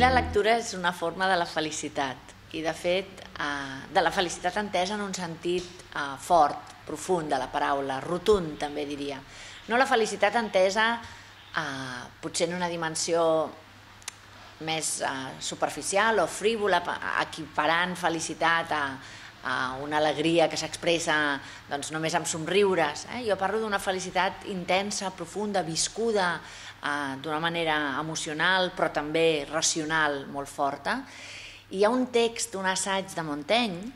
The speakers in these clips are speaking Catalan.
la lectura és una forma de la felicitat i, de fet, de la felicitat entesa en un sentit fort, profund de la paraula, rotund també diria. No la felicitat entesa potser en una dimensió més superficial o frívola, equiparant felicitat a una alegria que s'expressa només amb somriures. Jo parlo d'una felicitat intensa, profunda, viscuda d'una manera emocional però també racional molt forta. I hi ha un text, un assaig de Montaigne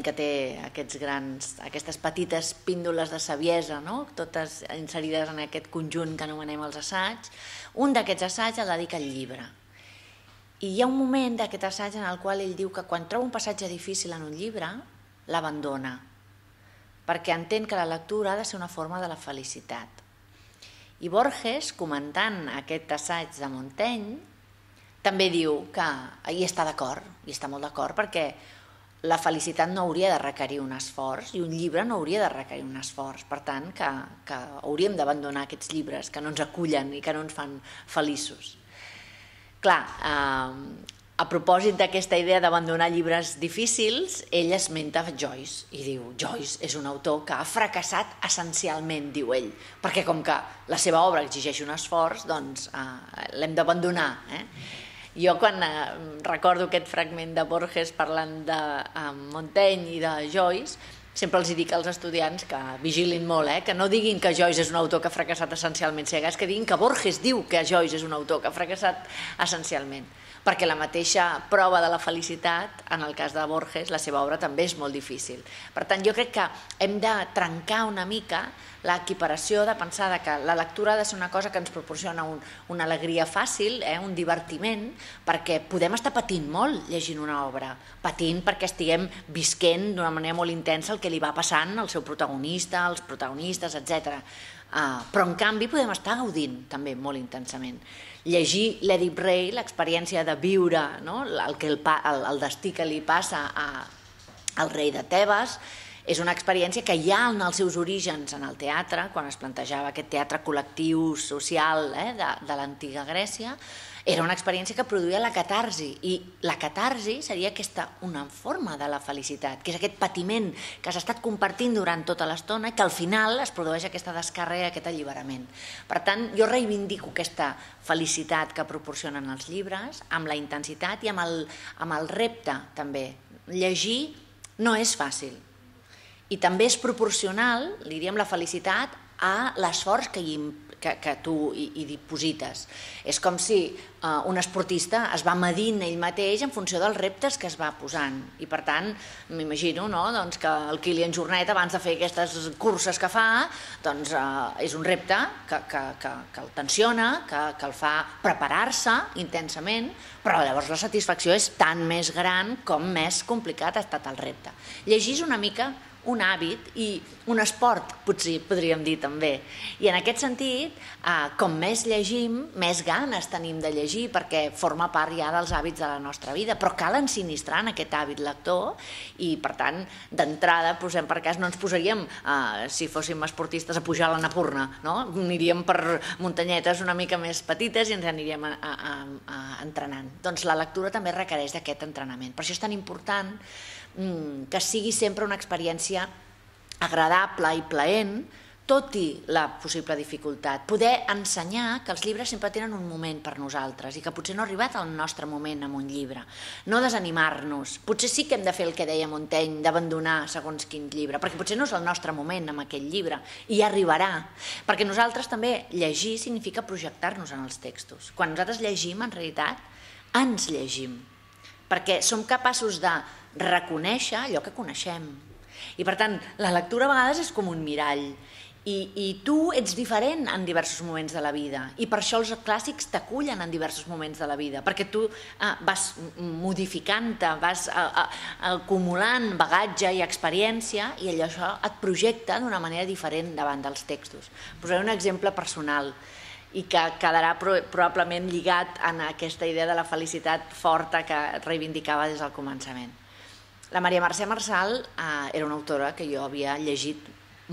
que té aquestes petites píndoles de saviesa, totes inserides en aquest conjunt que anomenem els assaigs. Un d'aquests assaigs el dedica al llibre. I hi ha un moment d'aquest assaig en el qual ell diu que quan troba un passatge difícil en un llibre, l'abandona, perquè entén que la lectura ha de ser una forma de la felicitat. I Borges, comentant aquest assaig de Montaigne, també diu que hi està d'acord, hi està molt d'acord, perquè la felicitat no hauria de requerir un esforç i un llibre no hauria de requerir un esforç. Per tant, que hauríem d'abandonar aquests llibres que no ens acullen i que no ens fan feliços. Clar, a propòsit d'aquesta idea d'abandonar llibres difícils, ell esmenta Joyce i diu: Joyce és un autor que ha fracassat essencialment, diu ell, perquè com que la seva obra exigeix un esforç, doncs l'hem d'abandonar. Jo quan recordo aquest fragment de Borges parlant de Montaigne i de Joyce, sempre els dic als estudiants que vigilin molt, que no diguin que Joyce és un autor que ha fracassat essencialment, és que diguin que Borges diu que Joyce és un autor que ha fracassat essencialment, perquè la mateixa prova de la felicitat, en el cas de Borges, la seva obra també és molt difícil. Per tant, jo crec que hem de trencar una mica l'equiparació de pensar que la lectura ha de ser una cosa que ens proporciona una alegria fàcil, un divertiment, perquè podem estar patint molt llegint una obra, patint perquè estiguem visquent d'una manera molt intensa el que li va passant al seu protagonista, als protagonistes, etc. Però en canvi podem estar gaudint també molt intensament. Llegir l'Èdip Rei, l'experiència de viure el destí que li passa al rei de Tebes, és una experiència que ja en els seus orígens en el teatre, quan es plantejava aquest teatre col·lectiu, social de l'antiga Grècia, era una experiència que produïa la catarsi, i la catarsi seria una forma de la felicitat, que és aquest patiment que s'ha estat compartint durant tota l'estona i que al final es produeix aquesta descàrrega, aquest alliberament. Per tant, jo reivindico aquesta felicitat que proporcionen els llibres amb la intensitat i amb el repte també. Llegir no és fàcil i també és proporcional, diríem, la felicitat a l'esforç que tu hi diposites. És com si un esportista es va medint ell mateix en funció dels reptes que es va posant. I per tant, m'imagino que el Kilian Jornet, abans de fer aquestes curses que fa, és un repte que el tensiona, que el fa preparar-se intensament, però llavors la satisfacció és tan més gran com més complicat ha estat el repte. Llegir és una mica un hàbit i un esport, potser podríem dir també. I en aquest sentit, com més llegim, més ganes tenim de llegir, perquè forma part ja dels hàbits de la nostra vida, però cal ensinistrar en aquest hàbit lector i, per tant, d'entrada, posem per cas, no ens posaríem, si fóssim esportistes, a pujar a l'Annapurna, no? Aniríem per muntanyetes una mica més petites i ens aniríem entrenant. Doncs la lectura també requereix d'aquest entrenament. Per això és tan important que sigui sempre una experiència agradable i plaent, tot i la possible dificultat. Poder ensenyar que els llibres sempre tenen un moment per nosaltres i que potser no ha arribat el nostre moment amb un llibre. No desanimar-nos. Potser sí que hem de fer el que deia Montaigne, d'abandonar segons quin llibre, perquè potser no és el nostre moment amb aquell llibre i arribarà. Perquè nosaltres també llegir significa projectar-nos en els textos. Quan nosaltres llegim, en realitat, ens llegim, perquè som capaços de reconèixer allò que coneixem. I per tant, la lectura a vegades és com un mirall i tu ets diferent en diversos moments de la vida i per això els clàssics t'acullen en diversos moments de la vida, perquè tu vas modificant-te, vas acumulant bagatge i experiència i això et projecta d'una manera diferent davant dels textos. Posaré un exemple personal i que quedarà probablement lligat en aquesta idea de la felicitat forta que reivindicava des del començament. La Maria Mercè Marçal era una autora que jo havia llegit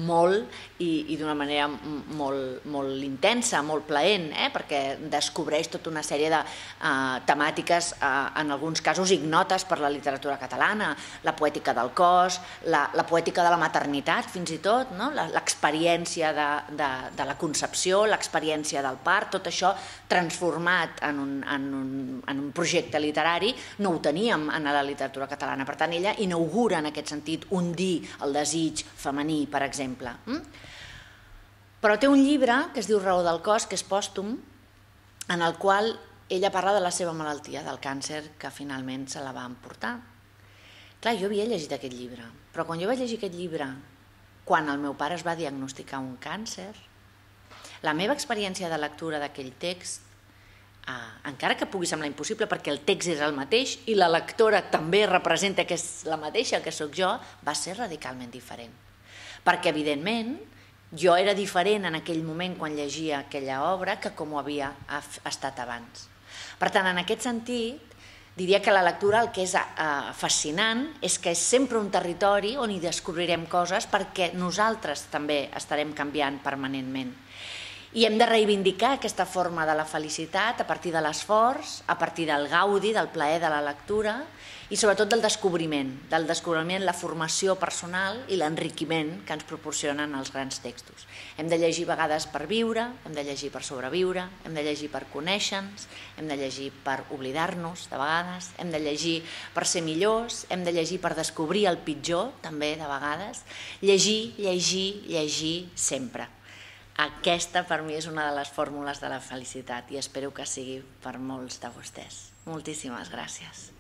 molt i d'una manera molt intensa, molt plaent, perquè descobreix tota una sèrie de temàtiques, en alguns casos ignotes per la literatura catalana, la poètica del cos, la poètica de la maternitat, fins i tot, l'experiència de la concepció, l'experiència del part, tot això transformat en un projecte literari, no ho teníem en la literatura catalana. Per tant, ella inaugura en aquest sentit hundir el desig femení, per exemple. Però té un llibre que es diu Raó del cos, que és pòstum, en el qual ella parla de la seva malaltia, del càncer que finalment se la va emportar. Clar, jo havia llegit aquest llibre, però quan jo vaig llegir aquest llibre, quan el meu pare es va diagnosticar un càncer, la meva experiència de lectura d'aquell text, encara que pugui semblar impossible perquè el text és el mateix i la lectora també representa que és la mateixa que sóc jo, va ser radicalment diferent. Perquè, evidentment, jo era diferent en aquell moment quan llegia aquella obra que com ho havia estat abans. Per tant, en aquest sentit, diria que la lectura el que és fascinant és que és sempre un territori on hi descobrirem coses perquè nosaltres també estarem canviant permanentment. I hem de reivindicar aquesta forma de la felicitat a partir de l'esforç, a partir del gaudi, del plaer de la lectura i sobretot del descobriment, la formació personal i l'enriquiment que ens proporcionen els grans textos. Hem de llegir a vegades per viure, hem de llegir per sobreviure, hem de llegir per conèixer-nos, hem de llegir per oblidar-nos de vegades, hem de llegir per ser millors, hem de llegir per descobrir el pitjor també de vegades. Llegir, llegir, llegir sempre. Aquesta per mi és una de les fórmules de la felicitat i espero que sigui per molts de vostès. Moltíssimes gràcies.